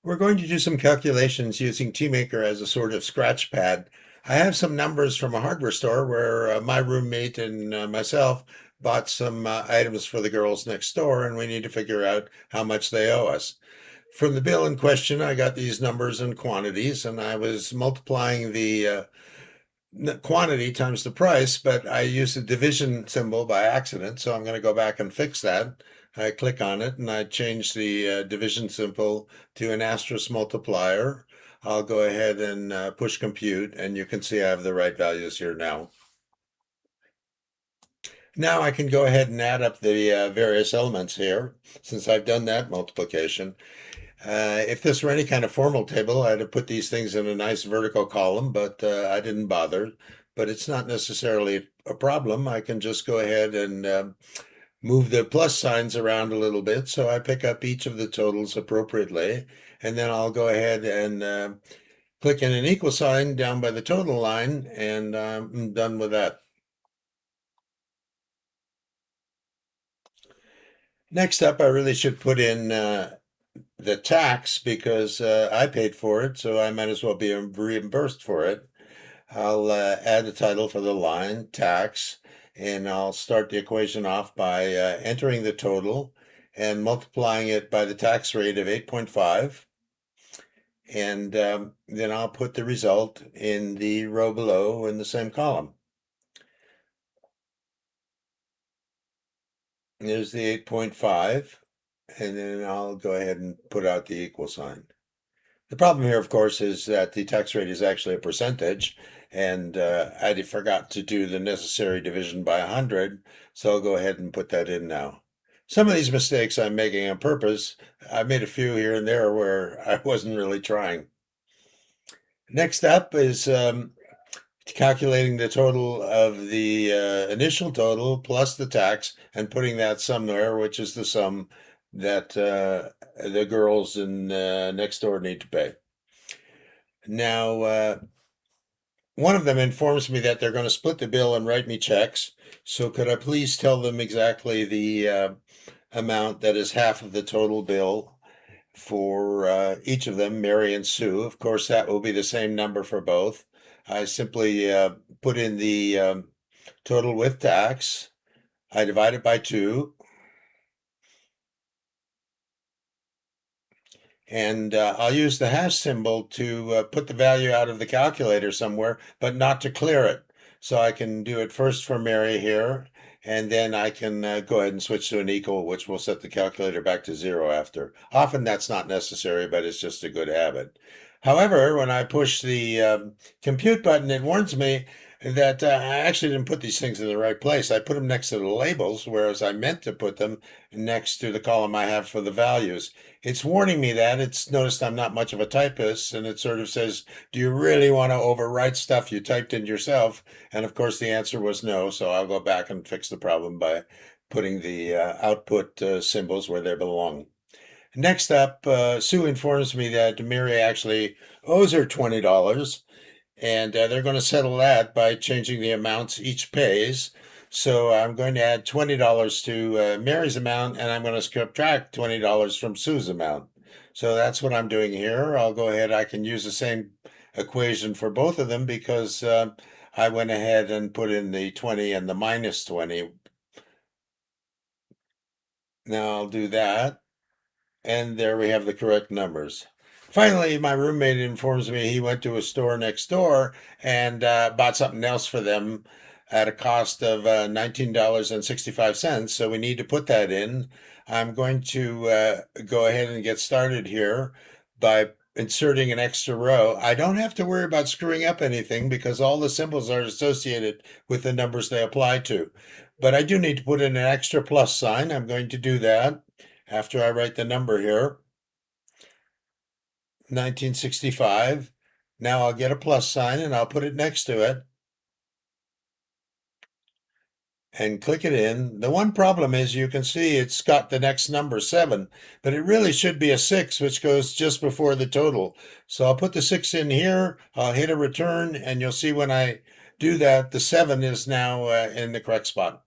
We're going to do some calculations using TeamMaker as a sort of scratch pad. I have some numbers from a hardware store where my roommate and myself bought some items for the girls next door, and we need to figure out how much they owe us. From the bill in question, I got these numbers and quantities, and I was multiplying the quantity times the price, but I used a division symbol by accident, so I'm going to go back and fix that. I click on it and I change the division symbol to an asterisk multiplier. I'll go ahead and push compute, and you can see I have the right values here now. Now I can go ahead and add up the various elements here, since I've done that multiplication. If this were any kind of formal table, I'd have put these things in a nice vertical column, but I didn't bother. But it's not necessarily a problem. I can just go ahead and move the plus signs around a little bit so I pick up each of the totals appropriately. And then I'll go ahead and click in an equal sign down by the total line, and I'm done with that. Next up, I really should put in the tax because I paid for it, so I might as well be reimbursed for it. I'll add a title for the line, tax, and I'll start the equation off by entering the total and multiplying it by the tax rate of 8.5. And then I'll put the result in the row below in the same column. There's the 8.5, and then I'll go ahead and put out the equal sign. The problem here, of course, is that the tax rate is actually a percentage, and I forgot to do the necessary division by 100, so I'll go ahead and put that in now. Some of these mistakes I'm making on purpose. I made a few here and there where I wasn't really trying. Next up is calculating the total of the initial total plus the tax and putting that somewhere, which is the sum that the girls in next door need to pay. Now, one of them informs me that they're going to split the bill and write me checks. So could I please tell them exactly the amount that is half of the total bill for each of them, Mary and Sue? Of course, that will be the same number for both. I simply put in the total with tax. I divide it by 2. And I'll use the hash symbol to put the value out of the calculator somewhere, but not to clear it. So I can do it first for Mary here, and then I can go ahead and switch to an equal, which will set the calculator back to 0 after. Often that's not necessary, but it's just a good habit. However, when I push the compute button, it warns me that I actually didn't put these things in the right place. I put them next to the labels, whereas I meant to put them next to the column I have for the values. It's warning me that. It's noticed I'm not much of a typist, and it sort of says, do you really want to overwrite stuff you typed in yourself? And of course, the answer was no, so I'll go back and fix the problem by putting the output symbols where they belong. Next up, Sue informs me that Mary actually owes her $20, and they're going to settle that by changing the amounts each pays. So I'm going to add $20 to Mary's amount, and I'm going to subtract $20 from Sue's amount. So that's what I'm doing here. I'll go ahead. I can use the same equation for both of them because I went ahead and put in the 20 and the minus 20. Now I'll do that. And there we have the correct numbers. Finally, my roommate informs me he went to a store next door and bought something else for them at a cost of $19.65. So we need to put that in. I'm going to go ahead and get started here by inserting an extra row. I don't have to worry about screwing up anything because all the symbols are associated with the numbers they apply to. But I do need to put in an extra plus sign. I'm going to do that after I write the number here, 1965. Now I'll get a plus sign and I'll put it next to it and click it in. The one problem is you can see it's got the next number 7, but it really should be a 6, which goes just before the total. So I'll put the 6 in here, I'll hit a return, and you'll see when I do that, the 7 is now in the correct spot.